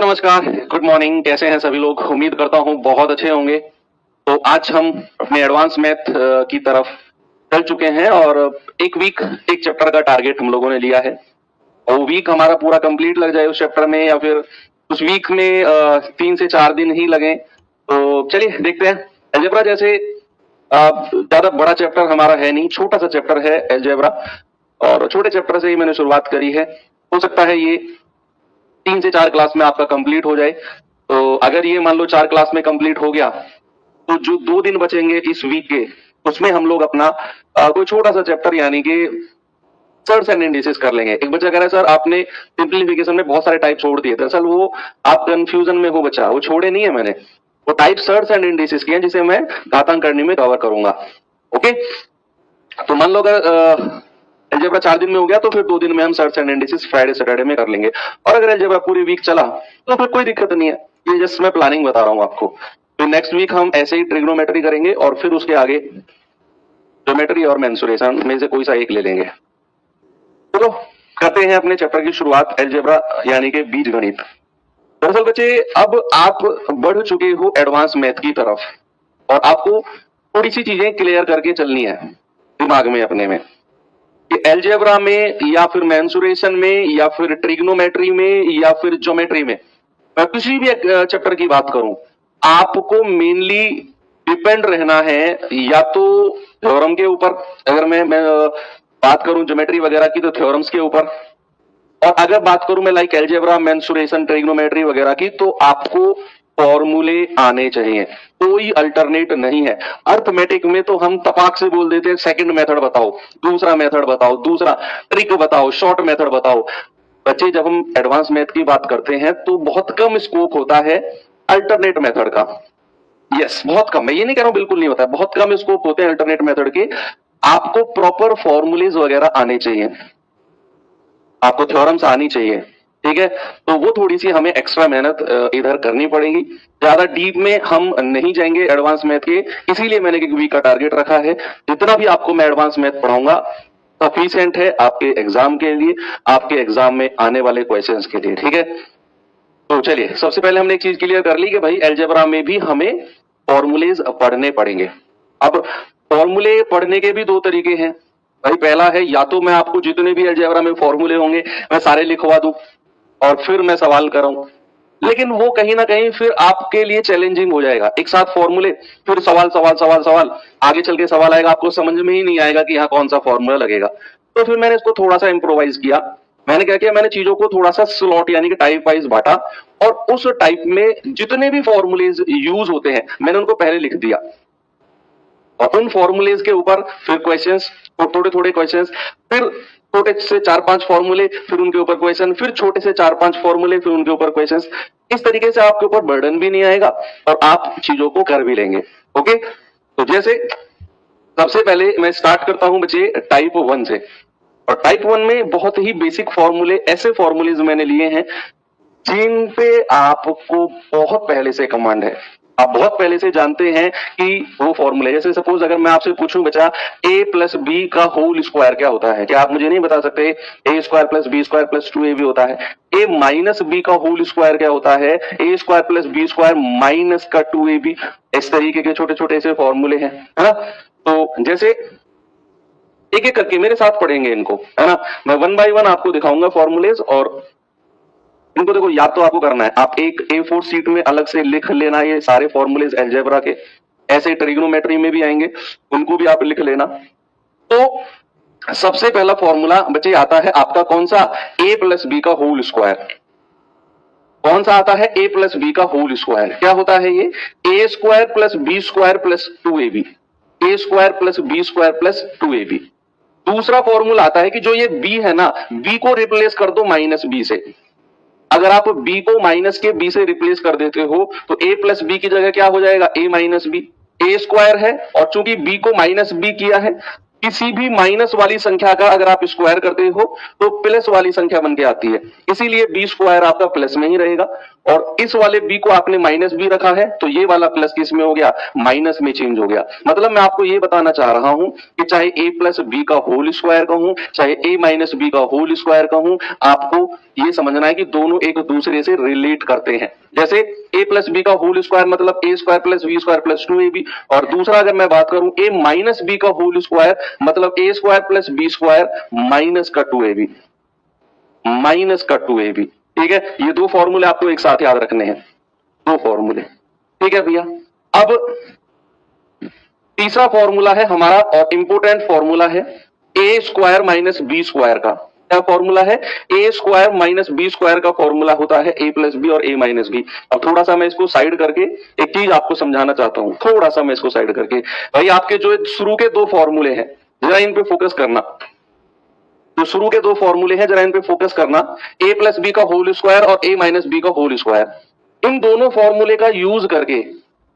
नमस्कार, good morning. कैसे हैं सभी लोग? उम्मीद करता हूं बहुत अच्छे होंगे। तो आज हम अपने एडवांस मैथ की तरफ चल चुके हैं और एक वीक एक चैप्टर का टारगेट हम लोगों ने लिया है। और वो वीक हमारा पूरा कंप्लीट लग जाए उस चैप्टर में, या फिर उस वीक में 3 से 4 दिन ही लगे। तो चलिए देखते हैं। अलजेब्रा जैसे ज्यादा बड़ा चैप्टर हमारा है नहीं, छोटा सा चैप्टर है अलजेब्रा, और छोटे चैप्टर से ही मैंने शुरुआत करी है। हो सकता है ये 3 से 4 क्लास में आपका कंप्लीट हो जाए। तो अगर ये मान लो 4 क्लास में कंप्लीट हो गया, तो जो 2 दिन बचेंगे इस वीक के, उसमें हम लोग अपना कोई छोटा सा चैप्टर यानी कि सर्ट्स एंड इंडिसेस कर लेंगे। एक बच्चा कह रहा है सर आपने सिंप्लीफिकेशन में बहुत सारे टाइप छोड़ दिए। दरअसल वो आप कंफ्यूजन में हो बच्चा, वो छोड़े नहीं है मैंने, वो टाइप सर्ट्स एंड इंडिसेस के हैं जिसे मैं घातांक करने में कवर करूंगा। ओके, तो मान लो अगर अलजेब्रा 4 दिन में हो गया तो फिर 2 दिन में हम shirts and indices Friday Saturday में कर लेंगे। और अगर अलजेब्रा पूरी वीक चला तो फिर कोई दिक्कत नहीं है, ये जस्ट मैं प्लानिंग बता रहा हूं आपको। तो नेक्स्ट वीक हम ऐसे ही ट्रिग्नोमेट्री करेंगे और फिर उसके आगे ज्योमेट्री और मेंसुरेशन में से कोई सा एक ले लेंगे। चलो करते हैं अपने चैप्टर की शुरुआत, अलजेब्रा यानी कि बीज गणित। दरअसल बच्चे अब आप बढ़ चुके हो एडवांस मैथ की तरफ और आपको थोड़ी सी चीजें क्लियर करके चलनी है दिमाग में अपने में कि अलजेब्रा में या फिर मेंसुरेशन में या फिर ट्रिग्नोमेट्री में या फिर ज्योमेट्री में, मैं किसी भी चैप्टर की बात करूं, आपको मेनली डिपेंड रहना है या तो थ्योरम के ऊपर। अगर मैं बात करूं ज्योमेट्री वगैरह की तो थ्योरम्स के ऊपर, और अगर बात करूं मैं लाइक अलजेब्रा, मेंसुरेशन, ट्रिग्नोमेट्री वगैरह की, तो आपको फॉर्मूले आने चाहिए, कोई अल्टरनेट नहीं है। अर्थमेटिक में तो हम तपाक से बोल देते हैं सेकंड मेथड बताओ, दूसरा मेथड बताओ, दूसरा ट्रिक बताओ, शॉर्ट मेथड बताओ। बच्चे जब हम एडवांस मैथ की बात करते हैं तो बहुत कम स्कोप होता है अल्टरनेट मेथड का। यस, बहुत कम। मैं ये नहीं कह रहा हूं बिल्कुल नहीं होता है, बहुत कम स्कोप होते हैं अल्टरनेट मेथड के। आपको प्रॉपर फॉर्मूलेज वगैरह आने चाहिए, आपको थ्योरम्स आनी चाहिए, ठीक है। तो वो थोड़ी सी हमें एक्स्ट्रा मेहनत इधर करनी पड़ेगी। ज्यादा डीप में हम नहीं जाएंगे एडवांस मैथ के, इसीलिए मैंने एक वीक का टारगेट रखा है। जितना भी आपको मैं एडवांस मैथ पढ़ाऊंगा सफिशिएंट है आपके एग्जाम के लिए, आपके एग्जाम में आने वाले क्वेश्चंस के लिए, ठीक है। तो चलिए सबसे पहले हमने एक चीज क्लियर कर ली कि भाई अलजेब्रा में भी हमें फॉर्मूलेज पढ़ने पड़ेंगे। अब फॉर्मूले पढ़ने के भी 2 तरीके हैं भाई। पहला है या तो मैं आपको जितने भी अलजेब्रा में फॉर्मूले होंगे मैं सारे लिखवा दूं और फिर मैं सवाल कराऊं, लेकिन वो कहीं ना कहीं फिर आपके लिए चैलेंजिंग हो जाएगा। एक साथ फॉर्मूले फिर सवाल सवाल सवाल सवाल, आगे चल के सवाल आएगा, आपको समझ में ही नहीं आएगा कि यहाँ कौन सा फॉर्मूला लगेगा। तो फिर मैंने इसको थोड़ा सा इम्प्रोवाइज किया। मैंने क्या किया, मैंने चीजों को थोड़ा सा स्लॉट यानी कि टाइप वाइज बांटा, और उस टाइप में जितने भी फॉर्मूलेज यूज होते हैं मैंने उनको पहले लिख दिया, और उन फॉर्मूलेज के ऊपर फिर क्वेश्चंस, थोड़े थोड़े क्वेश्चंस, फिर छोटे से 4-5 फॉर्मूले, फिर उनके ऊपर क्वेश्चन, फिर छोटे से 4-5 फॉर्मूले, फिर उनके ऊपर क्वेश्चंस। इस तरीके से आपके ऊपर बर्डन भी नहीं आएगा और आप चीजों को कर भी लेंगे। ओके, तो जैसे सबसे पहले मैं स्टार्ट करता हूं बच्चे टाइप 1 से। और टाइप 1 में बहुत ही बेसिक फॉर्मूले, ऐसे फॉर्मूलेज मैंने लिए हैं जिन पे आपको बहुत पहले से कमांड है, आप बहुत पहले से जानते हैं कि वो फॉर्मूले। जैसे सपोज अगर मैं आपसे पूछूं बच्चा a प्लस बी का होल स्क्वायर क्या होता है, क्या आप मुझे नहीं बता सकते? a square plus B square plus 2ab होता है। a माइनस बी का होल स्क्वायर क्या होता है? a square plus B square minus का 2ab। इस तरीके के छोटे छोटे से फॉर्मूले हैं, है ना। तो जैसे एक एक करके मेरे साथ पढ़ेंगे इनको, है ना। मैं 1 बाय 1 आपको दिखाऊंगा फॉर्मूलेज, और इनको देखो याद तो आपको करना है। आप एक A4 सीट में अलग से लिख लेना ये सारे फॉर्मूलेज अलजेब्रा के, ऐसे ट्रिग्नोमेट्री में भी आएंगे, उनको भी आप लिख लेना। तो सबसे पहला फॉर्मूला बच्चे आता है आपका कौन सा? a प्लस बी का होल स्क्वायर। कौन सा आता है? a प्लस बी का होल स्क्वायर। क्या होता है ये? a square plus B square plus 2ab, a square plus B square plus 2ab। दूसरा फॉर्मूला आता है कि जो ये b है ना, b को रिप्लेस कर दो माइनस b से। अगर आप b को माइनस के b से रिप्लेस कर देते हो तो a प्लस बी की जगह क्या हो जाएगा? a minus b. a square है और चूंकि b को माइनस b किया है, किसी भी माइनस वाली संख्या का अगर आप स्क्वायर करते हो तो प्लस वाली संख्या बन के आती है, इसीलिए b स्क्वायर आपका प्लस में ही रहेगा। और इस वाले b को आपने माइनस b रखा है तो ये वाला प्लस किस में हो गया? माइनस में चेंज हो गया। मतलब मैं आपको ये बताना चाह रहा हूं कि चाहे a प्लस बी का होल स्क्वायर कहूं, चाहे a माइनस बी का होल स्क्वायर कहूं, आपको ये समझना है कि दोनों एक दूसरे से रिलेट करते हैं। जैसे a प्लस बी का होल स्क्वायर मतलब a square plus B square plus 2ab, और दूसरा अगर मैं बात करूं a माइनस बी का होल स्क्वायर मतलब a square plus B square minus का 2ab, माइनस का 2ab। ठीक है, ये दो फॉर्मूले आपको एक साथ याद रखने हैं, दो फॉर्मूले। ठीक है भैया, अब तीसरा फॉर्मूला है हमारा और इंपोर्टेंट फॉर्मूला है A square minus B square का। क्या फॉर्मूला है? A square minus B square का फॉर्मूला होता है ए प्लस बी और ए माइनस बी। अब थोड़ा सा मैं इसको साइड करके एक चीज आपको समझाना चाहता हूं, थोड़ा सा मैं इसको साइड करके। भाई आपके जो शुरू के दो फॉर्मूले हैं जरा इन पे फोकस करना, जो शुरू के दो फॉर्मूले हैं जरा इन पे फोकस करना, ए प्लस बी का होल स्क्वायर और ए माइनस बी का होल स्क्वायर। इन दोनों फॉर्मूले का यूज करके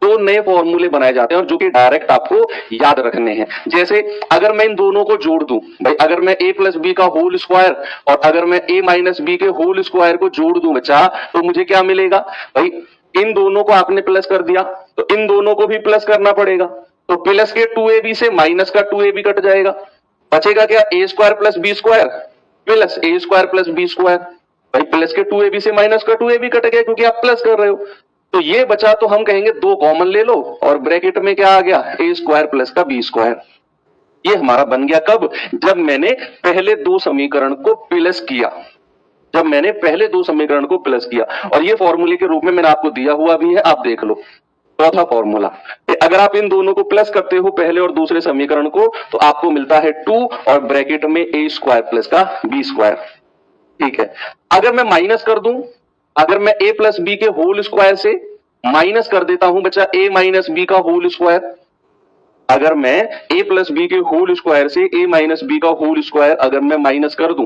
दो नए फॉर्मूले बनाए जाते हैं और जो कि डायरेक्ट आपको याद रखने हैं। जैसे अगर मैं इन दोनों को जोड़ दूं, भाई अगर मैं a प्लस बी का होल स्क्वायर और अगर मैं a माइनस बी के होल स्क्वायर को जोड़ दूं बच्चा, तो मुझे क्या मिलेगा? भाई इन दोनों को आपने प्लस कर दिया तो इन दोनों को भी प्लस करना पड़ेगा, तो प्लस के 2ab से माइनस का 2ab कट जाएगा, बचेगा क्या? a square plus B square plus a square plus B square. भाई प्लस के 2ab से माइनस का 2ab कट गया क्योंकि आप प्लस कर रहे हो, तो ये बचा तो हम कहेंगे दो कॉमन ले लो और ब्रैकेट में क्या आ गया? a स्क्वायर प्लस का बी स्क्वायर। ये हमारा बन गया कब? जब मैंने पहले दो समीकरण को प्लस किया, जब मैंने पहले दो समीकरण को प्लस किया, और ये फॉर्मूले के रूप में मैंने आपको दिया हुआ भी है, आप देख लो। चौथा फॉर्मूला, अगर आप इन दोनों को प्लस करते हो पहले और दूसरे समीकरण को, तो आपको मिलता है 2 और ब्रैकेट में a स्क्वायर प्लस का बी स्क्वायर। ठीक है, अगर मैं माइनस कर दूं, अगर मैं a प्लस बी के होल स्क्वायर से माइनस कर देता हूं बच्चा a माइनस बी का होल स्क्वायर, अगर मैं a प्लस बी के होल स्क्वायर से a माइनस बी का होल स्क्वायर अगर मैं माइनस कर दूं,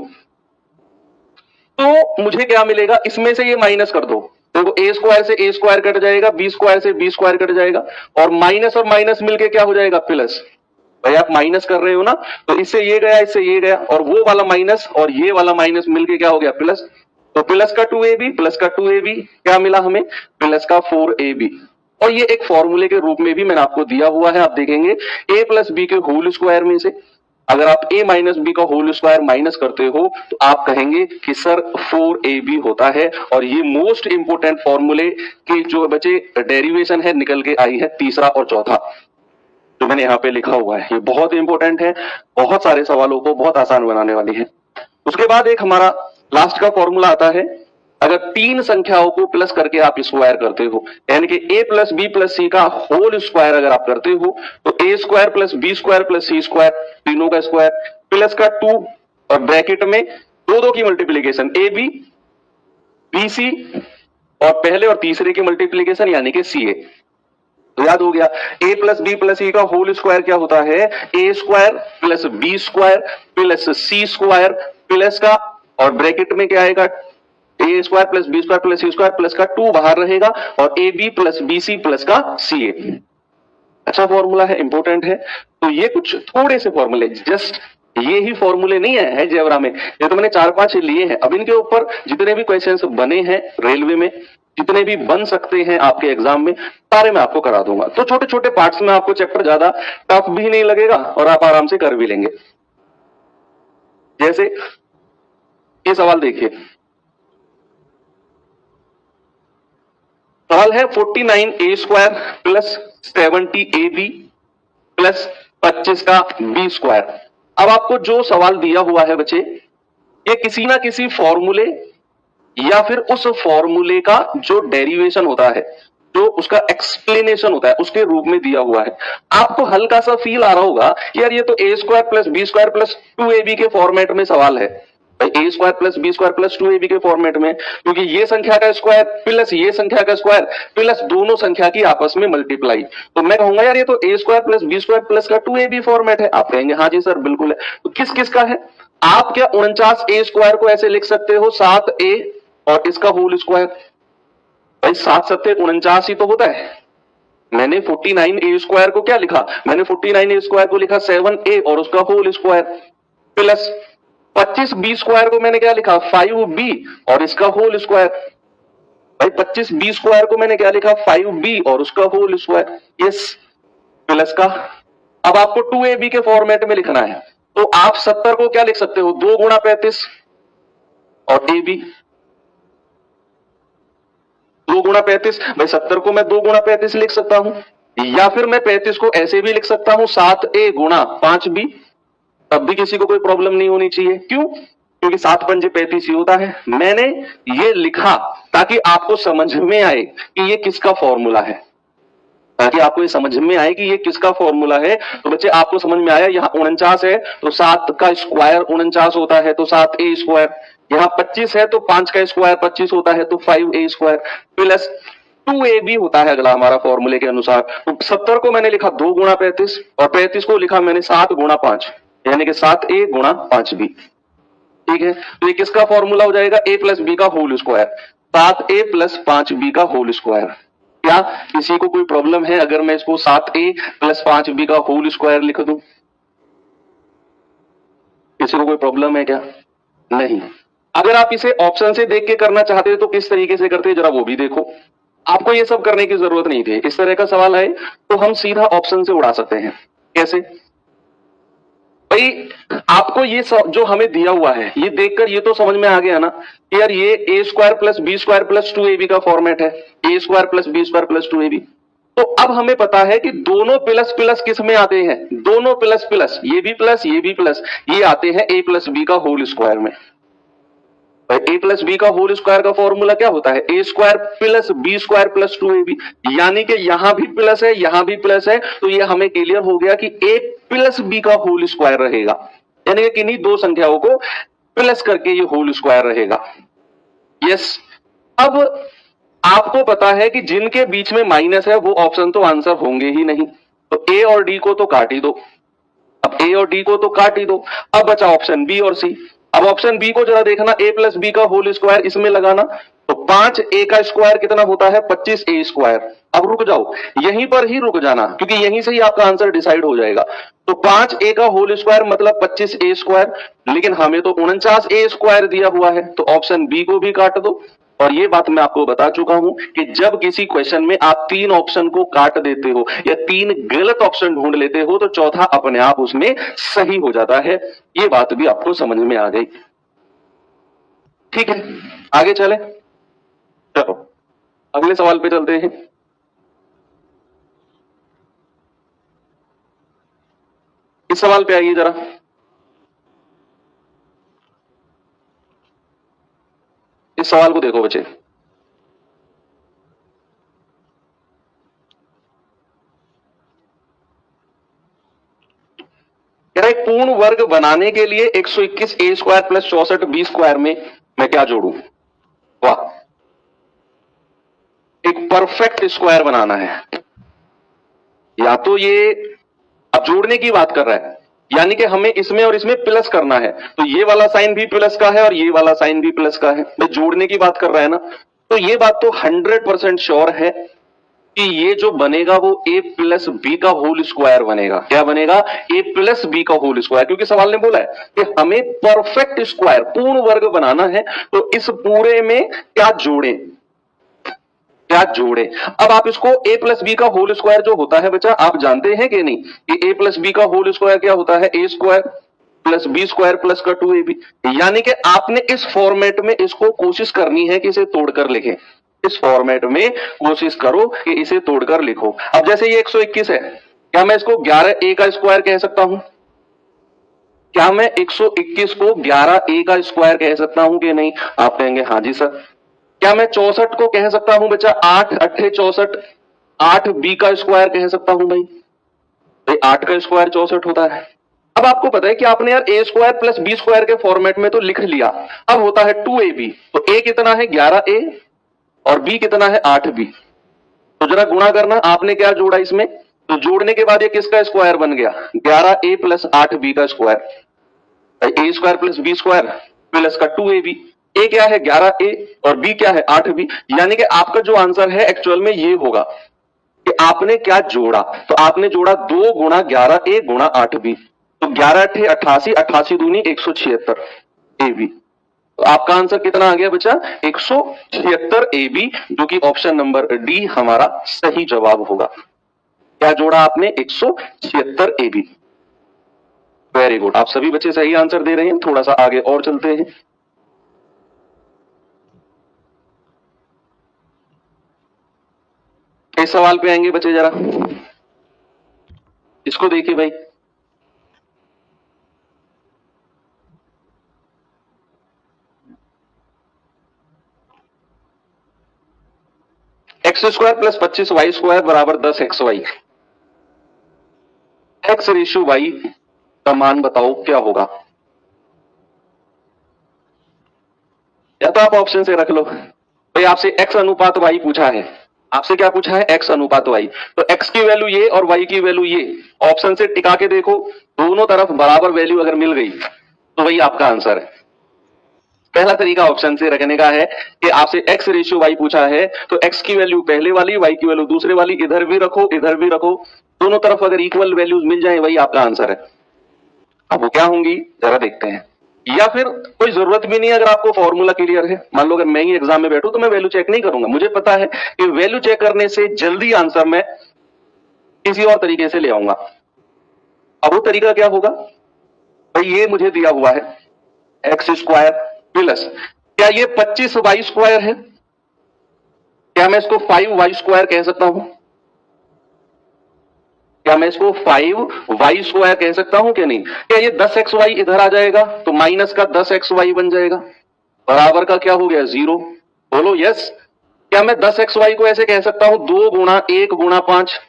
तो मुझे क्या मिलेगा? इसमें से ये माइनस कर दो, देखो a स्क्वायर से a स्क्वायर कट जाएगा, b स्क्वायर से b स्क्वायर कट जाएगा, और माइनस मिलके क्या हो जाएगा? प्लस। भाई आप माइनस कर रहे हो ना, तो इससे ये गया, इससे ये गया, और वो वाला माइनस और ये वाला माइनस मिलके क्या हो गया? प्लस। तो प्लस का 2ab प्लस का 2ab क्या मिला हमें? प्लस का 4ab। और ये एक फॉर्मूले के रूप में भी मैंने आपको दिया हुआ है, आप देखेंगे a प्लस बी के होल स्क्वायर में से अगर आप a माइनस बी का होल स्क्वायर माइनस करते हो तो आप कहेंगे कि सर 4ab होता है। और ये मोस्ट इंपोर्टेंट फॉर्मूले के जो बचे डेरिवेशन है निकल के आई है, तीसरा और चौथा जो मैंने यहाँ पे लिखा हुआ है, ये बहुत इंपॉर्टेंट है, बहुत सारे सवालों को बहुत आसान बनाने वाली है। उसके बाद एक हमारा लास्ट का फॉर्मूला आता है, अगर तीन संख्याओं को प्लस करके आप स्क्वायर करते हो, यानी कि a प्लस बी प्लस सी का होल स्क्वायर अगर आप करते हो, तो a square plus B square plus C square, तीनों का स्क्वायर, प्लस का 2 और ब्रैकेट में दो की multiplication a b b c और पहले और तीसरे की मल्टीप्लीकेशन यानी कि सी ए। तो याद हो गया, a प्लस बी प्लस सी का होल स्क्वायर क्या होता है? a square plus B square plus C square plus का, और ब्रैकेट में क्या आएगा? a square plus B square plus C square plus का 2 बाहर रहेगा, और a B plus B C plus का सी ए। अच्छा फॉर्मूला है, इंपॉर्टेंट है। तो ये कुछ थोड़े से फॉर्मूले, जस्ट ये ही फॉर्मूले नहीं है अलजेब्रा में, ये तो मैंने 4-5 लिए हैं। अब इनके ऊपर जितने भी क्वेश्चंस बने हैं रेलवे में, जितने भी बन सकते हैं आपके एग्जाम में, सारे मैं आपको करा दूंगा। तो छोटे छोटे पार्ट्स में आपको चैप्टर ज्यादा टफ भी नहीं लगेगा और आप आराम से कर भी लेंगे। जैसे ये सवाल देखिए, सवाल है 49a square plus 70ab plus 25 का बी स्क्वायर। अब आपको जो सवाल दिया हुआ है बच्चे, ये किसी ना किसी फॉर्मूले या फिर उस फॉर्मूले का जो डेरिवेशन होता है, जो उसका एक्सप्लेनेशन होता है, उसके रूप में दिया हुआ है। आपको हल्का सा फील आ रहा होगा यार ये तो a square plus B square plus 2ab के फॉर्मेट में सवाल है। a square plus B square plus 2ab के फॉर्मेट में, क्योंकि ये संख्या का स्क्वायर प्लस ये संख्या का स्क्वायर प्लस दोनों संख्या की आपस में मल्टीप्लाई। तो मैं कहूंगा यार ये तो a square plus B square plus का 2ab फॉर्मेट है। आप कहेंगे हाँ जी सर बिल्कुल है। तो किस किस का है? आप क्या 49a स्क्वायर को ऐसे लिख सकते हो 7a और इसका होल स्क्वायर? भाई 7 7 49 ही तो होता है। मैंने 49a स्क्वायर को क्या लिखा? मैंने 49a स्क्वायर को लिखा 7a और उसका whole square, plus 25b square को मैंने क्या लिखा? 5b और इसका होल स्क्वायर। भाई 25b स्क्वायर को मैंने क्या लिखा? 5b और उसका होल स्क्वायर। यस, प्लस का। अब आपको 2ab के फॉर्मेट में लिखना है, तो आप 70 को क्या लिख सकते हो? 2 गुणा 35 और ab, 2 गुणा 35, भाई 70 को मैं 2 गुणा 35 लिख सकता हूं, या फिर मैं 35 को ऐसे भी लिख सकता हूं 7a गुणा 5b, तब भी किसी को कोई प्रॉब्लम नहीं होनी चाहिए। क्यों? क्योंकि 7 पंजे 35 ही होता है। मैंने ये लिखा ताकि आपको समझ में आए कि ये किसका फॉर्मूला है, ताकि आपको ये समझ में आए कि ये किसका फॉर्मूला है। तो बच्चे आपको समझ में आया, यहां 49 है तो 7 का स्क्वायर 49 होता है तो 7a स्क्वायर, यहां 25 है तो 5 का स्क्वायर 25 होता है तो 5a स्क्वायर प्लस 2ab होता है अगला हमारा फॉर्मूले के अनुसार। तो 70 को मैंने लिखा 2 गुणा 35 और 35 को लिखा मैंने 7 गुणा 5, यानी कि 7a गुणा 5b। ठीक है, तो ये किसका फॉर्मूला हो जाएगा? a प्लस बी का whole square, 7a plus 5b का होल स्क्वायर। क्या किसी को कोई प्रॉब्लम है अगर मैं इसको 7a प्लस 5b का होल स्क्वायर लिख दूं? किसी को कोई प्रॉब्लम है क्या? नहीं। अगर आप इसे ऑप्शन से देख के करना चाहते हो तो किस तरीके से करते हैं जरा वो भी देखो। आपको ये सब करने की जरूरत नहीं थी। इस तरह का सवाल आए तो हम सीधा ऑप्शन से उड़ा सकते हैं। कैसे? भाई आपको ये जो हमें दिया हुआ है ये देखकर ये तो समझ में आ गया ना कि यार ये a square plus B square plus 2ab का फॉर्मेट है, a square plus B square plus 2ab। तो अब हमें पता है कि दोनों प्लस प्लस किस में आते हैं? दोनों प्लस प्लस, ये भी प्लस ये भी प्लस, ये आते हैं a प्लस बी का होल स्क्वायर में। a प्लस बी का होल स्क्वायर का फॉर्मूला क्या होता है? a square plus B square plus 2ab, यानी कि यहां भी प्लस है यहां भी प्लस है, तो ये हमें क्लियर हो गया कि a प्लस बी का होल स्क्वायर रहेगा, यानी कि किन्हीं दो संख्याओं को प्लस करके ये होल स्क्वायर रहेगा। यस, अब आपको पता है कि जिनके बीच में माइनस है वो ऑप्शन तो आंसर होंगे ही नहीं, तो a और d को तो काट ही दो। अब a और d को तो काट ही दो, अब बचा ऑप्शन b और c। अब ऑप्शन बी को जरा देखना, a प्लस बी का होल स्क्वायर इसमें लगाना, तो 5a का स्क्वायर कितना होता है? 25a square. अब रुक जाओ, यहीं पर ही रुक जाना क्योंकि यहीं से ही आपका आंसर डिसाइड हो जाएगा। तो 5a का होल स्क्वायर मतलब 25a स्क्वायर, लेकिन हमें तो 49a स्क्वायर दिया हुआ है, तो ऑप्शन बी को भी काट दो। और ये बात मैं आपको बता चुका हूं कि जब किसी क्वेश्चन में आप 3 ऑप्शन को काट देते हो या 3 गलत ऑप्शन ढूंढ लेते हो तो चौथा अपने आप उसमें सही हो जाता है। ये बात भी आपको समझ में आ गई। ठीक है, आगे चले। चलो अगले सवाल पे चलते हैं। इस सवाल पे आइए जरा। इस सवाल को देखो बच्चे, कह रहा है पूर्ण वर्ग बनाने के लिए 121a square plus 64b square में मैं क्या जोड़ूं? वाह, एक परफेक्ट स्क्वायर बनाना है। या तो ये अब जोड़ने की बात कर रहा है, यानी कि हमें इसमें और इसमें प्लस करना है, तो ये वाला साइन भी प्लस का है और ये वाला साइन भी प्लस का है। भाई जोड़ने की बात कर रहा है ना, तो ये बात तो 100% श्योर है कि ये जो बनेगा वो a प्लस बी का होल स्क्वायर बनेगा। क्या बनेगा? a प्लस बी का होल स्क्वायर, क्योंकि सवाल ने बोला है कि हमें परफेक्ट स्क्वायर पूर्ण वर्ग बनाना है, तो इस पूरे में क्या जोड़ें? क्या जोड़े? अब आप इसको a प्लस बी का होल स्क्वायर जो होता है बच्चा, आप जानते हैं कि नहीं कि a प्लस बी का होल स्क्वायर क्या होता है? a square plus B square plus का 2ab। यानी कि आपने इस फॉर्मेट में इसको कोशिश करनी है कि इसे तोड़कर लिखें। इस फॉर्मेट में कोशिश करो कि इसे तोड़कर लिखो। अब जैसे ये 121 है, क्या मैं इसको 11a का स्क्वायर कह सकता हूं? क्या मैं 121 को 11a का स्क्वायर कह सकता हूं कि नहीं? आप कहेंगे हाँ जी सर। क्या मैं 64 को कह सकता हूं बच्चा 8 अट्ठे 64, 8b का स्क्वायर कह सकता हूं? भाई 8 का स्क्वायर 64 होता है। अब आपको पता है कि आपने यार a square plus B square के फॉर्मेट में तो लिख लिया, अब होता है 2ab, तो a कितना है? 11a और b कितना है? 8b। तो जरा गुणा करना, आपने क्या जोड़ा इसमें? तो जोड़ने के बाद ये किसका स्क्वायर बन गया? 11a प्लस 8b का square. a square plus B square plus का 2ab। a क्या है? 11a और b क्या है? 8b। यानी कि आपका जो आंसर है एक्चुअल में ये होगा कि आपने क्या जोड़ा, तो आपने जोड़ा 2 गुणा 11a गुणा 8b, तो 11 अट्ठे 88, 88 दूनी 176 ab। तो आपका आंसर कितना आ गया बच्चा? 176 ab, जो कि ऑप्शन नंबर डी हमारा सही जवाब होगा। क्या जोड़ा आपने? 176 ab। वेरी गुड, आप सभी बच्चे सही आंसर दे रहे हैं। थोड़ा सा आगे और चलते हैं। इस सवाल पे आएंगे बच्चे जरा, इसको देखिए भाई। X square plus 25 y square बराबर 10 x y. X ratio y का मान बताओ क्या होगा। या तो आप ऑप्शन से रख लो भाई, आपसे एक्स अनुपात वाई पूछा है, आपसे क्या पूछा है, एक्स अनुपात वाई, तो एक्स की वैल्यू ये और वाई की वैल्यू ये, ऑप्शन से टिका के देखो, दोनों तरफ बराबर वैल्यू अगर मिल गई तो वही आपका आंसर है। पहला तरीका ऑप्शन से रखने का है कि आपसे एक्स रेशियो वाई पूछा है तो एक्स की वैल्यू पहले वाली, वाई की वैल्यू दूसरे वाली, इधर भी रखो इधर भी रखो, दोनों तरफ अगर इक्वल वैल्यूज मिल जाए वही आपका आंसर है। अब वो क्या होंगी जरा देखते हैं। या फिर कोई जरूरत भी नहीं है, अगर आपको फॉर्मूला क्लियर है, मान लो अगर मैं ही एग्जाम में बैठूं तो मैं वैल्यू चेक नहीं करूंगा, मुझे पता है कि वैल्यू चेक करने से जल्दी आंसर मैं किसी और तरीके से ले आऊंगा। अब वो तरीका क्या होगा भाई, ये मुझे दिया हुआ है एक्स स्क्वायर प्लस, क्या ये 25 वाई स्क्वायर है, क्या मैं इसको 5 वाई स्क्वायर कह सकता हूं, क्या मैं इसको 5 वाई स्क्वायर कह सकता हूं क्या नहीं, क्या ये 10 एक्स वाई इधर आ जाएगा तो माइनस का 10 एक्स वाई बन जाएगा, बराबर का क्या हो गया 0, बोलो यस। क्या मैं 10 एक्स वाई को ऐसे कह सकता हूं 2 गुणा 1 गुणा 5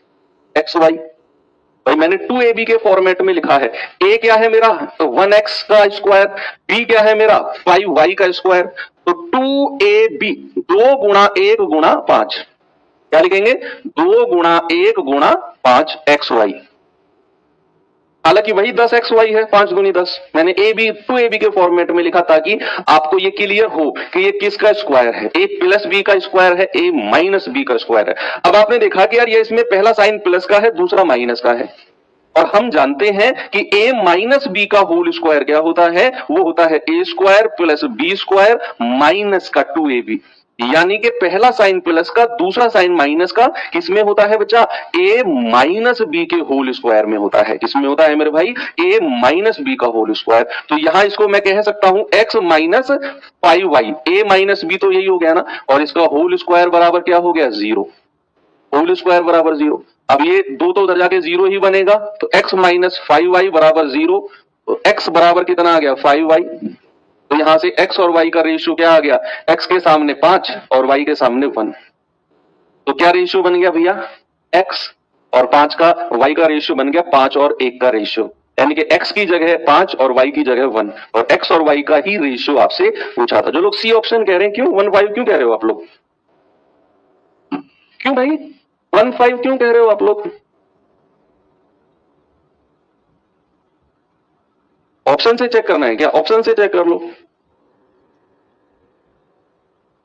एक्स वाई, भाई मैंने 2ab के फॉर्मेट में लिखा है, a क्या है मेरा तो 1x का स्क्वायर, b क्या है मेरा 5y का स्क्वायर, तो 2ab 2 गुणा 1 गुणा 5, क्या लिखेंगे 2 गुणा 1 गुणा 5 एक्स वाई, हालांकि वही 10 एक्स वाई है, 5 गुनी 10, मैंने टू ए बी के फॉर्मेट में लिखा ताकि आपको ये क्लियर हो कि ये किसका स्क्वायर है, ए प्लस बी का स्क्वायर है, ए माइनस बी का स्क्वायर है। अब आपने देखा कि यार ये इसमें पहला साइन प्लस का है दूसरा माइनस का है, और हम जानते हैं कि a माइनस बी का होल स्क्वायर क्या होता है, वो होता है A square plus B square minus का 2ab, यानी कि पहला साइन प्लस का दूसरा साइन माइनस का किसमें होता है बच्चा, a माइनस बी के होल स्क्वायर में होता है, किसमें होता है मेरे भाई, a माइनस बी का होल स्क्वायर। तो यहां इसको मैं कह सकता हूं x minus 5y, a minus b तो यही हो गया ना, और इसका होल स्क्वायर बराबर क्या हो गया 0, होल स्क्वायर बराबर 0। अब ये दो तो उधर जाके 0 ही बनेगा, तो x माइनस 5y बराबर 0, तो x बराबर कितना आ गया 5y, तो यहां से x और y का रेशियो क्या आ गया, x के सामने 5 और y के सामने 1, तो क्या रेशियो बन गया भैया, x और 5 का, y का रेशियो बन गया 5 और 1 का रेशियो, यानी कि x की जगह 5 और y की जगह 1, और x और y का ही रेशियो आपसे पूछा था। जो लोग सी ऑप्शन कह रहे हैं क्यों 1-5 क्यों कह रहे हो आप लोग, क्यों भाई 1-5 क्यों कह रहे हो आप लोग, ऑप्शन से चेक करना है क्या, ऑप्शन से चेक कर लो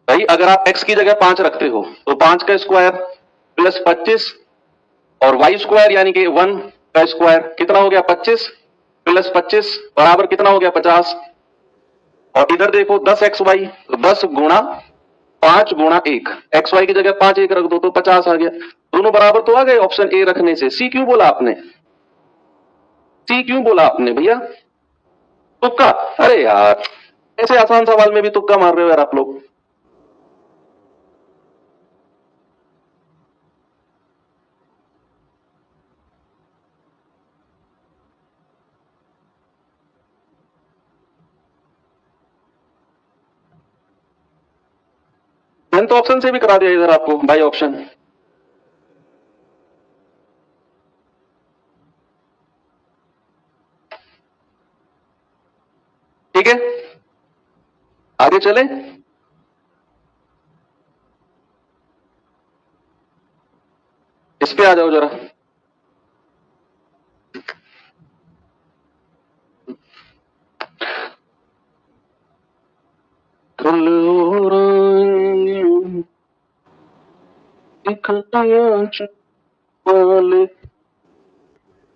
भाई। अगर आप x की जगह 5 रखते हो तो 5 का स्क्वायर प्लस 25 और y स्क्वायर यानी कि 1 का स्क्वायर कितना हो गया 25 प्लस 25 बराबर कितना हो गया 50, और इधर देखो 10 एक्स वाई, तो 10 गुणा 5 गुणा 1, एक्स वाई की जगह 5 1 रख दो तो 50 आ गया, दोनों बराबर तो आ गए ऑप्शन ए रखने से। सी क्यों बोला आपने, सी क्यों बोला आपने भैया, तुक्का, अरे यार ऐसे आसान सवाल में भी तुक्का मार रहे हो यार आप लोग। मैंने तो ऑप्शन से भी करा दिया इधर आपको बाय ऑप्शन, ठीक है आगे चले। इस पे आ जाओ जरा, वाले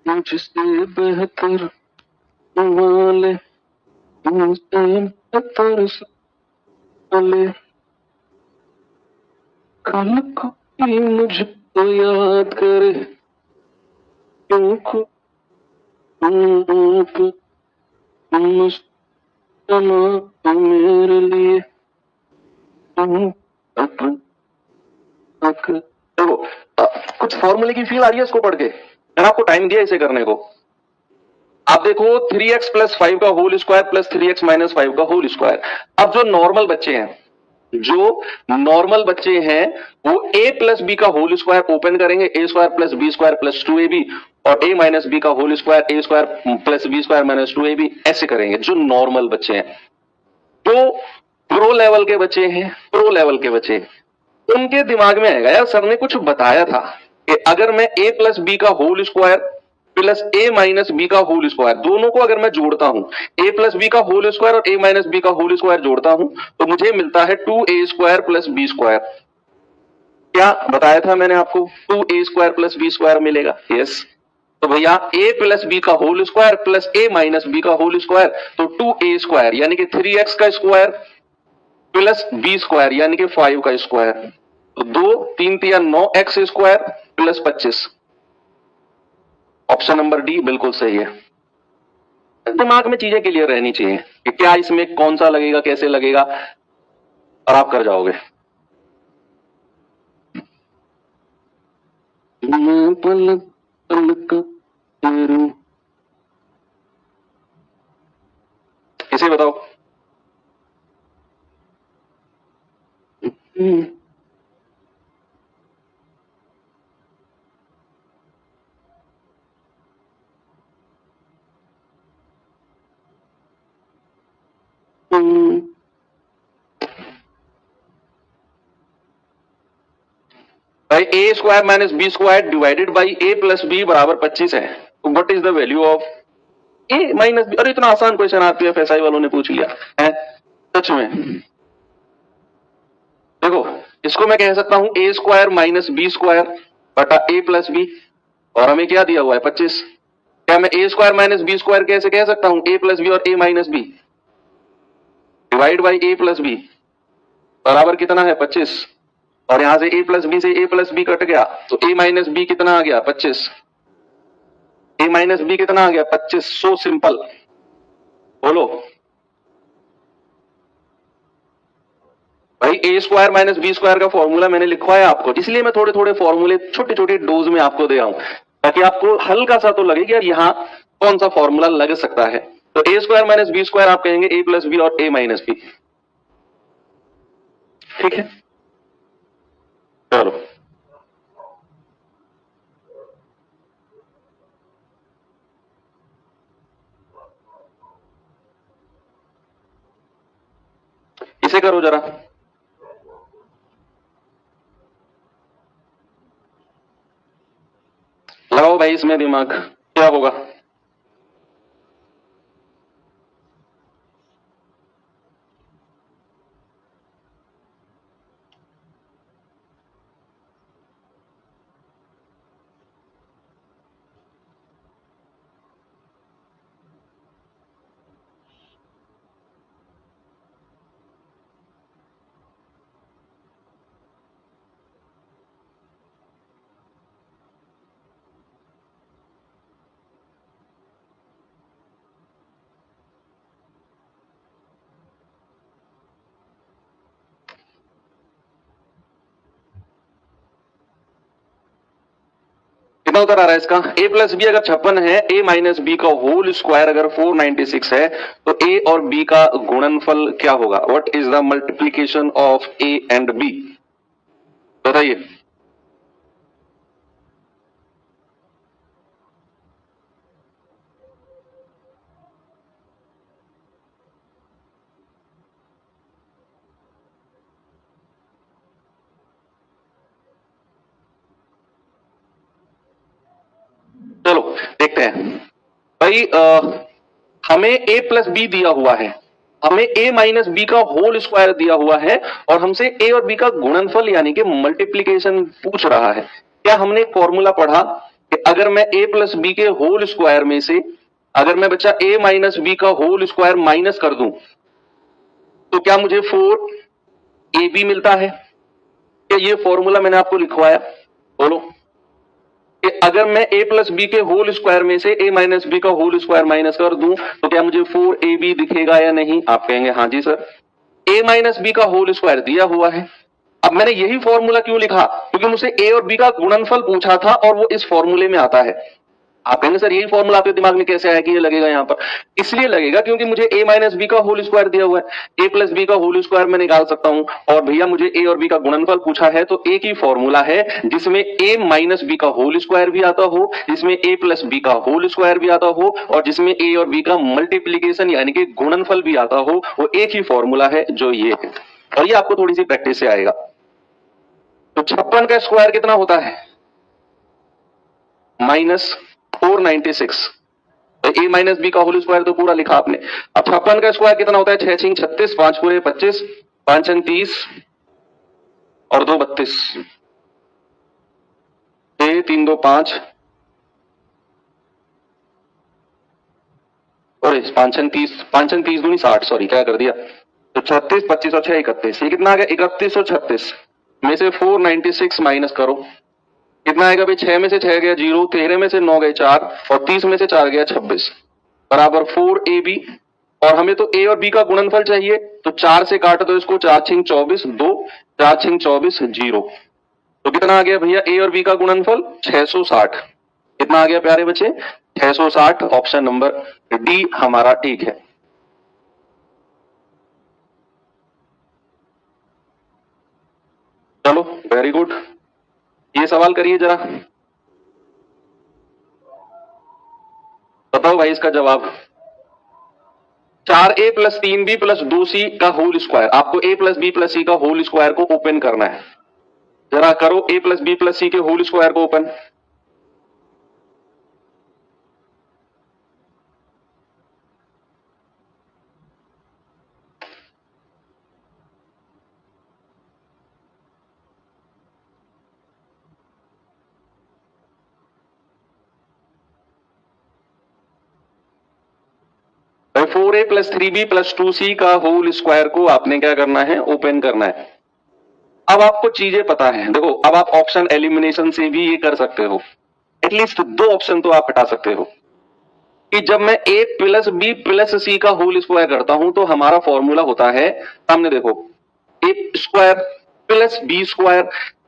मुझसे बेहतर वाले मुझसे बेहतर वाले, कल कोई मुझको याद करे क्यों मेरे लिए तक देखो कुछ फॉर्मूले की फील आ रही है इसको पढ़ के, मैंने आपको टाइम दिया इसे करने को। आप देखो 3x प्लस 5 का whole square plus 3x minus 5 का होल स्क्वायर। अब जो नॉर्मल बच्चे हैं वो a प्लस बी का होल स्क्वायर ओपन करेंगे, a square plus B square plus 2ab, और a माइनस बी का whole square a square plus B square minus 2ab, ऐसे करेंगे जो नॉर्मल बच्चे हैं। जो प्रो लेवल के बच्चे उनके दिमाग में आएगा यार सर ने कुछ बताया था कि अगर मैं a प्लस बी का whole square plus a minus B का होल स्क्वायर दोनों को अगर मैं जोड़ता हूं, a प्लस बी का होल स्क्वायर और a माइनस बी का होल स्क्वायर जोड़ता हूं तो मुझे मिलता है 2a square plus B square. क्या बताया था मैंने आपको? 2a square plus B square मिलेगा। यस, तो भैया a प्लस बी का whole square plus a minus B का होल स्क्वायर, तो 2a स्क्वायर यानी कि 3x का स्क्वायर प्लस b स्क्वायर यानी कि 5 का स्क्वायर, तो 2 3 3 9x square plus 25। Option number D बिल्कुल सही है। दिमाग में चीजें क्लियर रहनी चाहिए कि क्या इसमें कौन सा लगेगा, कैसे लगेगा, और आप कर जाओगे। इसे बताओ। भाई a square minus B square divided by a plus B बराबर 25 है, तो what is the value of a minus B? अरे इतना आसान क्वेश्चन आरपीएफ एसआई वालों ने पूछ लिया है सच में। देखो इसको मैं कह सकता हूं a square minus B square बटा a प्लस बी, और हमें क्या दिया हुआ है 25। क्या मैं a square minus B square कैसे कह सकता हूं? a प्लस बी और a minus B divide by a plus B बराबर कितना है 25, और यहां से a प्लस बी से a प्लस बी कट गया तो a माइनस बी कितना आ गया 25, a माइनस बी कितना आ गया 25। सो सिंपल, बोलो भाई a square minus B square का फॉर्मूला मैंने लिखवाया आपको, इसलिए मैं थोड़े थोड़े फॉर्मूले छोटे छोटे डोज में आपको दे रहा हूं ताकि आपको हल्का सा तो लगे कि यार यहां कौन सा फॉर्मूला लग सकता है। तो a square minus B square आप कहेंगे a प्लस बी और a माइनस बी, ठीक है। चलो इसे करो जरा। लगाओ भाई इसमें दिमाग, क्या होगा? कितना उत्तर आ रहा है इसका? a प्लस बी अगर 56 है, a माइनस बी का होल स्क्वायर अगर 496 है, तो a और b का गुणनफल क्या होगा? What is the multiplication of a and b? बताइए। चलो देखते हैं भाई। हमें a प्लस बी दिया हुआ है, हमें a माइनस बी का होल स्क्वायर दिया हुआ है, और हमसे a और b का गुणनफल यानी कि मल्टीप्लीकेशन पूछ रहा है। क्या हमने एक फॉर्मूला पढ़ा कि अगर मैं a प्लस बी के होल स्क्वायर में से अगर मैं बच्चा a माइनस बी का होल स्क्वायर माइनस कर दूं तो क्या मुझे 4ab मिलता है? क्या ये फॉर्मूला मैंने आपको लिखवाया? बोलो कि अगर मैं a प्लस बी के होल स्क्वायर में से a माइनस बी का होल स्क्वायर माइनस कर दूं तो क्या मुझे 4ab दिखेगा या नहीं? आप कहेंगे हाँ जी सर। a माइनस बी का होल स्क्वायर दिया हुआ है, अब मैंने यही फॉर्मूला क्यों लिखा, क्योंकि मुझसे ए और बी का गुणनफल पूछा था और वो इस फॉर्मूले में आता है। आप कहेंगे सर यही फॉर्मूला आपके दिमाग में कैसे आया कि ये लगेगा यहाँ पर, इसलिए लगेगा क्योंकि मुझे a माइनस बी का होल स्क्वायर दिया हुआ है, a प्लस बी का होल स्क्वायर मैं निकाल सकता हूं, और भैया मुझे a और b का गुणनफल पूछा है तो एक ही फॉर्मूला है जिसमें a माइनस बी का होल स्क्वायर भी आता हो, जिसमें a प्लस बी का होल स्क्वायर भी आता हो, और जिसमें a और b का मल्टीप्लीकेशन यानी कि गुणनफल भी आता हो, वो एक ही फॉर्मूला है जो ये है, और ये आपको थोड़ी सी प्रैक्टिस से आएगा। तो 56 का स्क्वायर कितना होता है, -496। ए माइनस बी का होल स्क्वायर तो पूरा लिखा आपने। अब 56 का स्क्वायर कितना होता है, 6 6 36, 5 पूरे 25, 5 अंक 30 और 2 32, 6 3 2 5 और 5 अंक 30, 5 अंक 30 दूनी 60, सॉरी क्या कर दिया, तो 36 25 और 6 31, ये कितना आ गया 31 और 36 में से 496 माइनस करो, कितना आएगा भाई, 6 में से 6 गया 0, 13 में से 9 गए 4 और 30 में से 4 गया 26 बराबर 4ab। और हमें तो a और b का गुणनफल चाहिए, तो 4 से काट दो इसको, 4 6 24 2, 4 6 24 0, तो कितना आ गया भैया a और b का गुणनफल 660। कितना आ गया प्यारे बच्चे, 660। ऑप्शन नंबर डी हमारा ठीक है। चलो वेरी गुड, ये सवाल करिए जरा, बताओ भाई इसका जवाब। 4a plus 3b plus 2c का होल स्क्वायर, आपको a प्लस बी प्लस सी का होल स्क्वायर को ओपन करना है, जरा करो a प्लस बी प्लस सी के होल स्क्वायर को ओपन। भाई 4a plus 3b plus 2c का होल स्क्वायर को आपने क्या करना है, ओपन करना है। अब आपको चीजें पता है, देखो अब आप ऑप्शन एलिमिनेशन से भी ये कर सकते हो, एटलीस्ट 2 ऑप्शन तो आप हटा सकते हो कि जब मैं a प्लस बी प्लस सी का होल स्क्वायर करता हूं तो हमारा फॉर्मूला होता है, सामने देखो, a square plus B square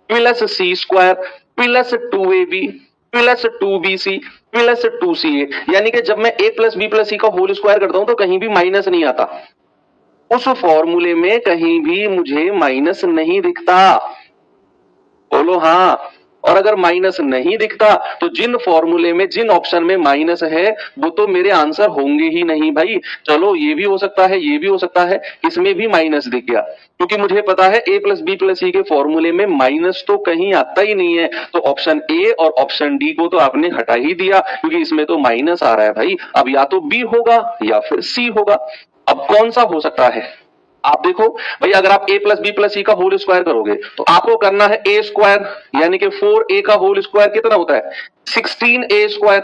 plus C square plus 2ab plus 2bc plus 2ca, यानी कि जब मैं a प्लस बी प्लस सी का होल स्क्वायर करता हूं तो कहीं भी माइनस नहीं आता, उस फॉर्मूले में कहीं भी मुझे माइनस नहीं दिखता, बोलो हाँ। और अगर माइनस नहीं दिखता तो जिन फॉर्मूले में जिन ऑप्शन में माइनस है वो तो मेरे आंसर होंगे ही नहीं भाई। चलो ये भी हो सकता है, ये भी हो सकता है, इसमें भी माइनस दिख गया, क्योंकि मुझे पता है a प्लस बी प्लस सी के फॉर्मूले में माइनस तो कहीं आता ही नहीं है, तो ऑप्शन ए और ऑप्शन डी को तो आपने हटा ही दिया क्योंकि इसमें तो माइनस आ रहा है भाई। अब या तो बी होगा या फिर सी होगा, अब कौन सा हो सकता है, आप देखो भाई, अगर आप a प्लस बी प्लस सी का होल स्क्वायर करोगे तो आपको करना है a स्क्वायर, यानी कि 4a का होल स्क्वायर कितना होता है, 16a स्क्वायर,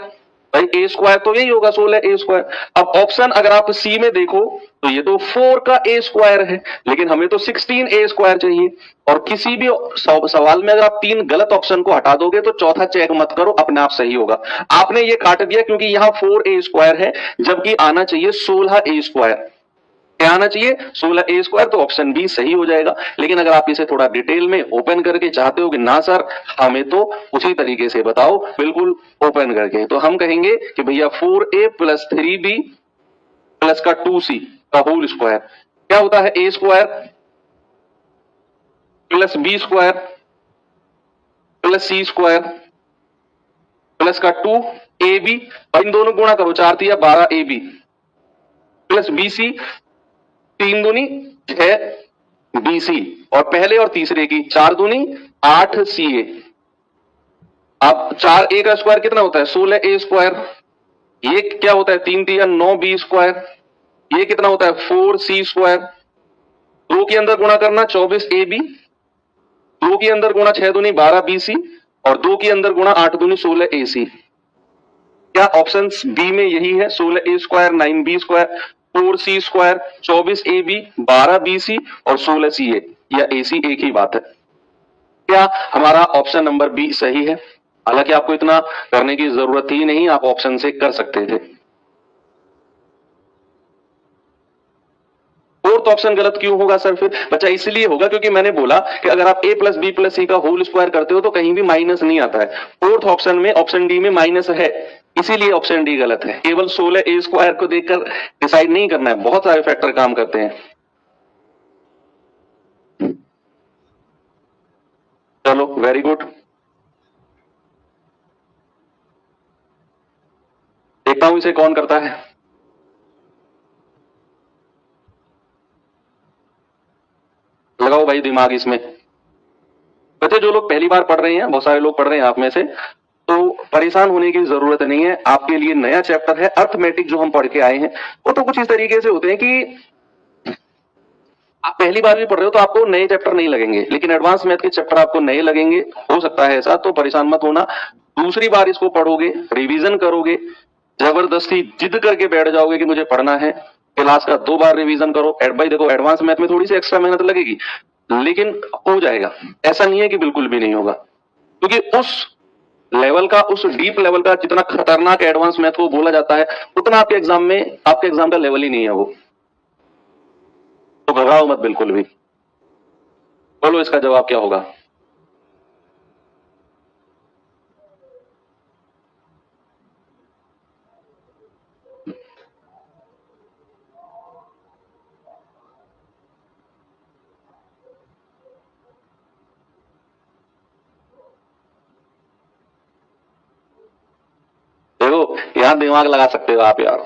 भाई a स्क्वायर तो यही होगा 16a स्क्वायर। अब ऑप्शन अगर आप सी में देखो तो ये तो 4 का a स्क्वायर है, लेकिन हमें तो 16a स्क्वायर चाहिए, और किसी भी सवाल में अगर आप 3 गलत ऑप्शन को हटा दोगे तो चौथा चेक मत करो, अपने आप सही होगा। आपने ये काट दिया क्योंकि यहाँ 4a स्क्वायर है, जबकि आना चाहिए 16a स्क्वायर, क्या आना चाहिए 16a स्क्वायर, तो ऑप्शन बी सही हो जाएगा। लेकिन अगर आप इसे थोड़ा डिटेल में ओपन करके चाहते हो कि ना सर हमें तो उसी तरीके से बताओ बिल्कुल ओपन करके, तो हम कहेंगे कि भैया 4a प्लस 3b प्लस का 2c का होल स्क्वायर क्या होता है, a square plus B square plus C square plus का 2ab, इन दोनों गुणा करो, 4 3 12ab प्लस bc 3 दूनी 6 BC, और पहले और तीसरे की 4 दूनी 8 CA। अब 4a का स्क्वायर कितना होता है 16a स्क्वायर, ये क्या होता है 3 3 9 B स्क्वायर, ये कितना होता है 4C स्क्वायर, 2 के अंदर गुणा करना 24 AB, 2 के अंदर गुणा 6 दूनी 12 BC, और 2 के अंदर गुणा 8 दूनी 16 AC। क्या ऑप्शन बी में यही है, 16a square 9B square 4C square 24AB 12BC और 16CA, या AC एक ही बात है। क्या हमारा ऑप्शन नंबर बी सही है? हालांकि आपको इतना करने की जरूरत ही नहीं, आप ऑप्शन से कर सकते थे। फोर्थ ऑप्शन गलत क्यों होगा सर? फिर बच्चा इसलिए होगा क्योंकि मैंने बोला कि अगर आप a प्लस बी प्लस सी का होल स्क्वायर करते हो तो कहीं भी माइनस नहीं आता है। फोर्थ ऑप्शन में, ऑप्शन डी में माइनस है, इसीलिए ऑप्शन डी गलत है। केवल 16 ए स्क्वायर को देखकर डिसाइड नहीं करना है, बहुत सारे फैक्टर काम करते हैं। चलो वेरी गुड। देखता हूं इसे कौन करता है। लगाओ भाई दिमाग इसमें। बच्चे जो लोग पहली बार पढ़ रहे हैं, बहुत सारे लोग पढ़ रहे हैं आप में से, तो परेशान होने की जरूरत नहीं है। आपके लिए नया चैप्टर है अर्थमेटिक जो हम पढ़ के आए हैं। वो तो कुछ इस तरीके से होते हैं कि आप पहली बार भी पढ़ रहे हो तो आपको नए चैप्टर नहीं लगेंगे, लेकिन एडवांस मैथ के चैप्टर आपको नए लगेंगे। हो सकता है ऐसा, तो परेशान मत होना। दूसरी बार इसको पढ़ोगे, रिवीजन करोगे, जबरदस्ती जिद करके बैठ जाओगे कि मुझे पढ़ना है, क्लास का 2 बार रिवीजन करो। भाई देखो, एडवांस मैथ में थोड़ी सी एक्स्ट्रा मेहनत लगेगी, लेकिन हो जाएगा। ऐसा नहीं है कि बिल्कुल भी नहीं होगा, क्योंकि उस लेवल का, उस डीप लेवल का जितना खतरनाक एडवांस मैथ को बोला जाता है, उतना आपके एग्जाम में, आपके एग्जाम का लेवल ही नहीं है वो। तो घबराओ मत बिल्कुल भी। बोलो इसका जवाब क्या होगा? देखो, यहां दिमाग लगा सकते हो आप यार।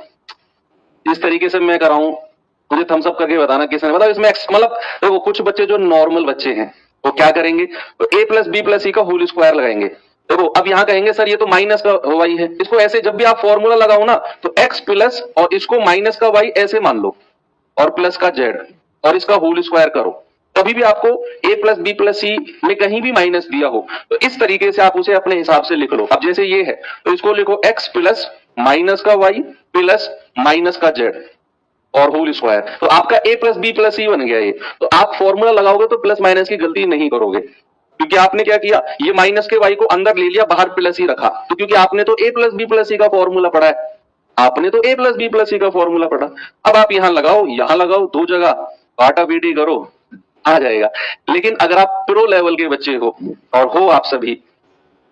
इस तरीके से मैं कराऊं, मुझे थम्स अप करके बताना किसने, मतलब इसमें मतलब देखो, कुछ बच्चे जो नॉर्मल बच्चे हैं वो क्या करेंगे, तो a प्लस बी प्लस सी का होल स्क्वायर लगाएंगे। देखो अब यहां कहेंगे सर ये तो माइनस का वाई है। इसको ऐसे जब भी आप फॉर्मूला लगाओ ना, तो x प्लस और इसको माइनस का वाई ऐसे मान लो, और प्लस का z, और इसका होल स्क्वायर करो। कभी भी आपको a प्लस बी प्लस सी में कहीं भी माइनस दिया हो तो इस तरीके से आप उसे अपने हिसाब से लिख लो। अब जैसे ये है तो इसको लिखो x प्लस माइनस का y प्लस माइनस का z और होल स्क्वायर। तो आपका a प्लस बी प्लस सी बन गया ये। तो आप फॉर्मूला लगाओगे तो प्लस माइनस की गलती नहीं करोगे, क्योंकि आपने क्या किया, ये माइनस के y को अंदर ले लिया, बाहर प्लस ही रखा। तो क्योंकि आपने तो a प्लस बी प्लस सी का फॉर्मूला पढ़ा है, आपने तो a प्लस बी प्लस सी का फॉर्मूला पढ़ा। अब आप यहां लगाओ, यहां लगाओ, 2 जगह काटा पीटी करो, आ जाएगा। लेकिन अगर आप प्रो लेवल के बच्चे हो, और हो आप सभी,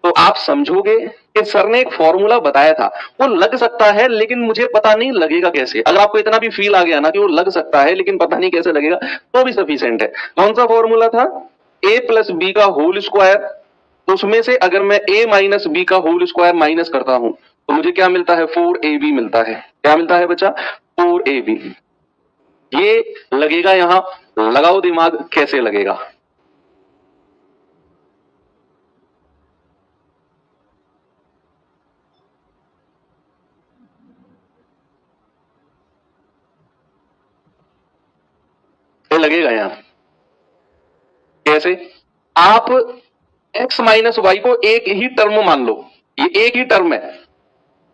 तो आप समझोगे कि सर ने एक फॉर्मूला बताया था, वो लग सकता है लेकिन मुझे पता नहीं लगेगा कैसे। अगर आपको इतना भी फील आ गया ना कि वो लग सकता है लेकिन पता नहीं कैसे लगेगा, तो भी सफिशिएंट है। कौन सा फॉर्मूला था? a प्लस बी का होल स्क्वायर, उसमें से अगर मैं a माइनस बी का होल स्क्वायर माइनस करता हूं तो मुझे क्या मिलता है? 4ab मिलता है। क्या मिलता है बच्चा? 4ab। ये लगेगा यहां, लगाओ दिमाग, कैसे लगेगा? ये लगेगा यहां कैसे? आप x माइनस वाई को एक ही टर्म मान लो, ये एक ही टर्म है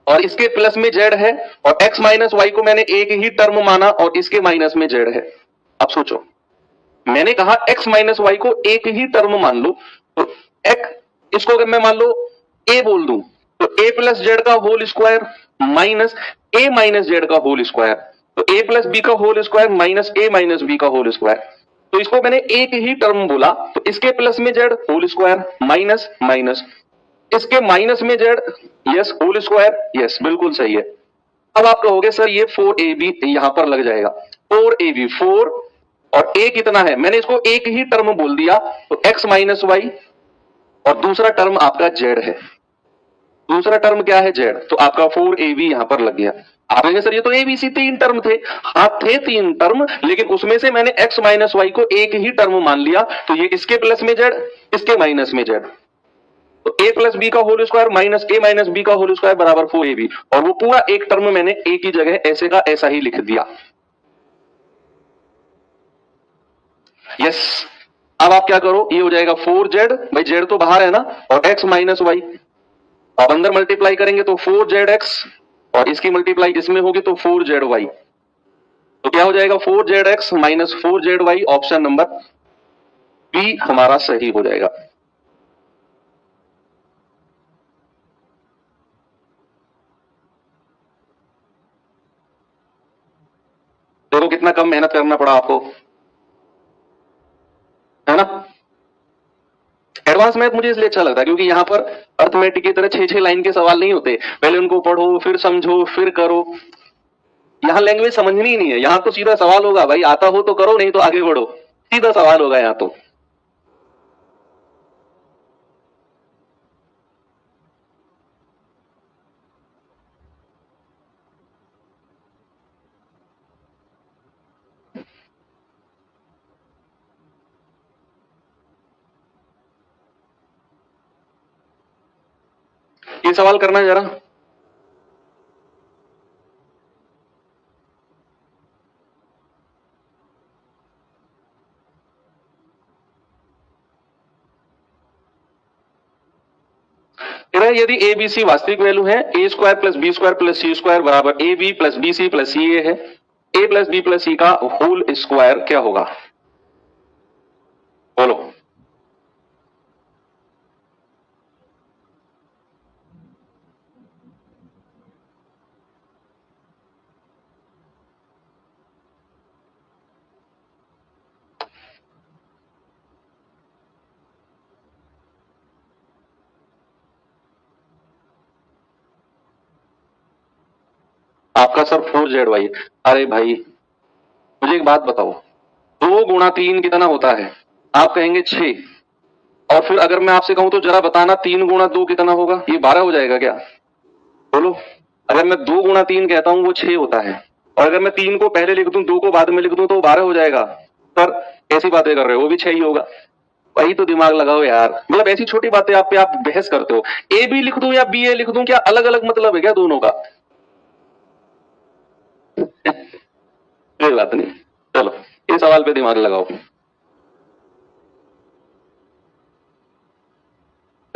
और इसके प्लस में z है, और x माइनस वाई को मैंने एक ही टर्म माना और इसके माइनस में z है। अब सोचो, मैंने कहा x माइनस वाई को एक ही टर्म मान लो, तो x, इसको अगर मैं मान लो a बोल दूं, तो a प्लस जेड का whole square minus a minus Z का होल स्क्वायर, तो a प्लस बी का whole square minus a minus B का होल स्क्वायर। तो इसको मैंने एक ही टर्म बोला, तो इसके प्लस में Z whole square minus minus, इसके माइनस में Z, yes, whole square, yes, बिल्कुल सही है। अब आप कहोगे सर ये 4ab यहां पर लग जाएगा, 4ab, 4 और a कितना है, मैंने इसको एक ही टर्म बोल दिया, तो x माइनस वाई, और दूसरा टर्म आपका z है। दूसरा टर्म क्या है? z। तो आपका 4ab यहां पर लग गया। आप कहेंगे सर ये तो abc 3 टर्म थे। हाँ थे 3 टर्म, लेकिन उसमें से मैंने x माइनस वाई को एक ही टर्म मान लिया, तो ये इसके प्लस में z, इसके माइनस में z। तो a प्लस बी का whole square minus a minus B का होल स्क्वायर बराबर 4ab, और वो पूरा एक टर्म मैंने a की जगह ऐसे का ऐसा ही लिख दिया। यस। अब आप क्या करो, ये हो जाएगा 4z, भाई z तो बाहर है ना, और x माइनस वाई, अब अंदर मल्टीप्लाई करेंगे तो 4zx, और इसकी मल्टीप्लाई इसमें होगी तो 4zy। तो क्या हो जाएगा? 4zx minus 4zy। Option number B हमारा सही हो जाएगा। देखो कितना कम मेहनत करना पड़ा आपको, है ना। एडवांस मैथ मुझे इसलिए अच्छा लगता है क्योंकि यहाँ पर अर्थमेटिक की तरह 6-6 लाइन के सवाल नहीं होते, पहले उनको पढ़ो फिर समझो फिर करो। यहाँ लैंग्वेज समझनी ही नहीं है, यहाँ तो सीधा सवाल होगा, भाई आता हो तो करो नहीं तो आगे बढ़ो, सीधा सवाल होगा यहाँ तो। ये सवाल करना है जरा। यदि ए बी सी वास्तविक वैल्यू है, A square plus B square plus C square बराबर A B plus B C plus C A है, ए प्लस बी प्लस सी का होल स्क्वायर क्या होगा? बोलो। आपका सर 4Z है। अरे भाई मुझे एक बात बताओ, 2 गुणा 3 कितना होता है? आप कहेंगे 6, और फिर अगर मैं आपसे कहूं तो जरा बताना 3 गुणा 2 कितना होगा? ये 12 हो जाएगा क्या? बोलो। अगर मैं 2 गुणा 3 कहता हूं वो 6 होता है, और अगर मैं 3 को पहले लिख दूं 2 को बाद में लिख दूं तो 12 हो जाएगा। सर ऐसी बातें कर रहे हो, वो भी 6 ही होगा। वही तो दिमाग लगाओ यार, मतलब ऐसी छोटी बातें आप पे आप बहस करते हो। ए बी लिख दूं या बी ए लिख दूं, क्या अलग अलग मतलब है क्या दोनों का? कोई बात नहीं, चलो इस सवाल पे दिमाग लगाओ। ये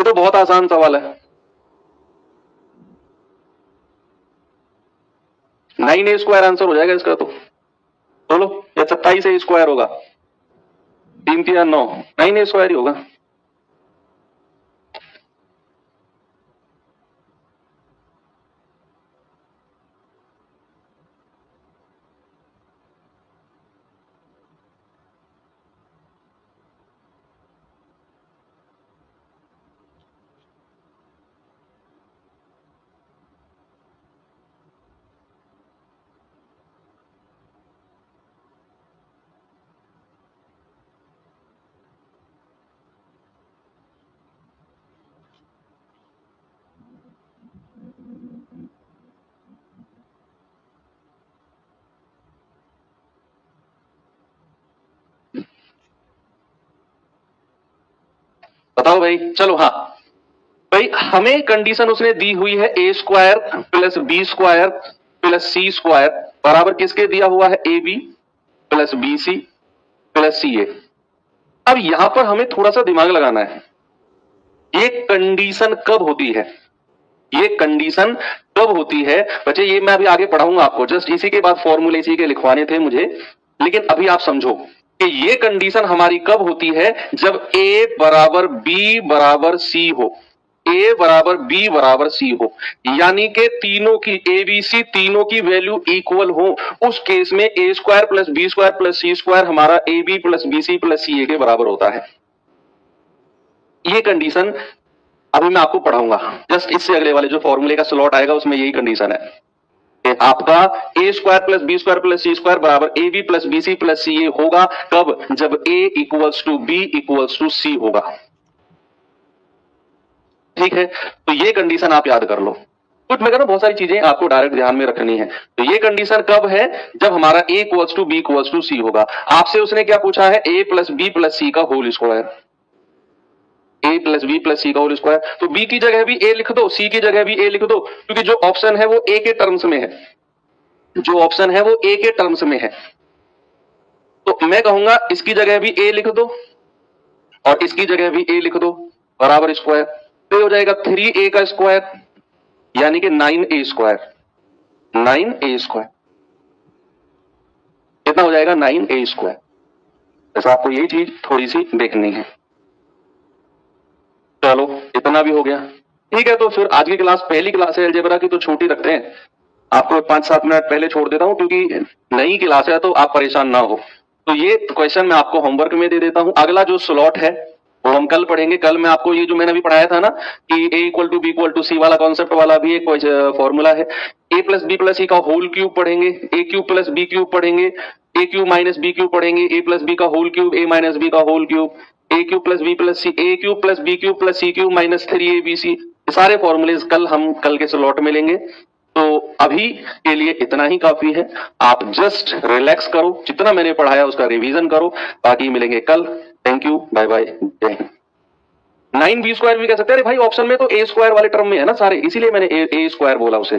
तो बहुत आसान सवाल है। 9A स्क्वायर आंसर हो जाएगा इसका तो। बोलो, या 27A स्क्वायर होगा? 3 3 9, 9A स्क्वायर ही होगा। बताओ भाई, चलो। हाँ भाई, हमें कंडीशन उसने दी हुई है A square plus B square plus C square बराबर किसके दिया हुआ है? A B plus B C plus C A. अब यहां पर हमें थोड़ा सा दिमाग लगाना है। ये कंडीशन कब होती है? ये कंडीशन कब होती है बच्चे? ये मैं अभी आगे पढ़ाऊंगा आपको, जस्ट इसी के बाद फॉर्मूले इसी के लिखवाने थे मुझे, लेकिन अभी आप समझो कि ये कंडीशन हमारी कब होती है? जब ए बराबर बी बराबर सी हो, ए बराबर बी बराबर सी हो, यानी कि तीनों की ए बी सी तीनों की वैल्यू इक्वल हो। उस केस में A square plus B square plus C square हमारा A B plus B C plus C A के बराबर होता है। ये कंडीशन अभी मैं आपको पढ़ाऊंगा, जस्ट इससे अगले वाले जो फॉर्मूले का स्लॉट आएगा उसमें यही कंडीशन है। आपका A square plus B square plus C square बराबर A B plus B C plus C A होगा कब? जब A equals to B equals to C होगा। ठीक है, तो ये कंडीशन आप याद कर लो। कुछ मैं कह रहा हूं बहुत सारी चीजें आपको डायरेक्ट ध्यान में रखनी है। तो ये कंडीशन कब है? जब हमारा A equals to B equals to C होगा। आपसे उसने क्या पूछा है? ए प्लस बी प्लस सी का whole square. A plus B plus सी का होल स्क्वायर, तो बी की जगह भी ए लिख दो, सी की जगह भी ए लिख दो, क्योंकि जो ऑप्शन है वो ए के टर्म्स में है। जो ऑप्शन है वो ए के टर्म्स में है। तो मैं कहूंगा इसकी जगह भी ए लिख दो और इसकी जगह भी ए लिख दो बराबर स्क्वायर, तो हो जाएगा 3A का स्क्वायर यानी कि 9A स्क्वायर। 9A स्क्वायर कितना हो जाएगा? 9A square. ऐसा आपको यही चीज थोड़ी सी देखनी है। चलो इतना भी हो गया, ठीक है। तो फिर आज की क्लास पहली क्लास है अलजेब्रा की, तो छोटी रखते हैं। आपको 5-7 मिनट पहले छोड़ देता हूं, क्योंकि नई क्लास है तो आप परेशान ना हो। तो ये क्वेश्चन मैं आपको होमवर्क में दे देता हूं। अगला जो स्लॉट है वो हम कल पढ़ेंगे। कल मैं आपको ये जो मैंने अभी पढ़ाया था ना कि a equal to B equal to C वाला कॉन्सेप्ट वाला भी एक फॉर्मूला है। a प्लस बी प्लस सी का होल क्यूब पढ़ेंगे, a cube plus B cube पढ़ेंगे, a cube minus B cube पढ़ेंगे, a प्लस बी का whole cube, a minus B का whole cube, a cube plus B plus C, a cube plus B cube plus C cube minus 3abc। सारे formulas कल हम कल के slot में लेंगे। तो अभी के लिए इतना ही काफी है। आप जस्ट रिलैक्स करो, जितना मैंने पढ़ाया उसका रिवीजन करो, बाकी मिलेंगे कल। थैंक यू, बाय बाय, जय हिंद। 9b² भी कह सकते हैं। अरे भाई ऑप्शन में तो a² वाले टर्म में है ना सारे, इसीलिए मैंने a² बोला उसे।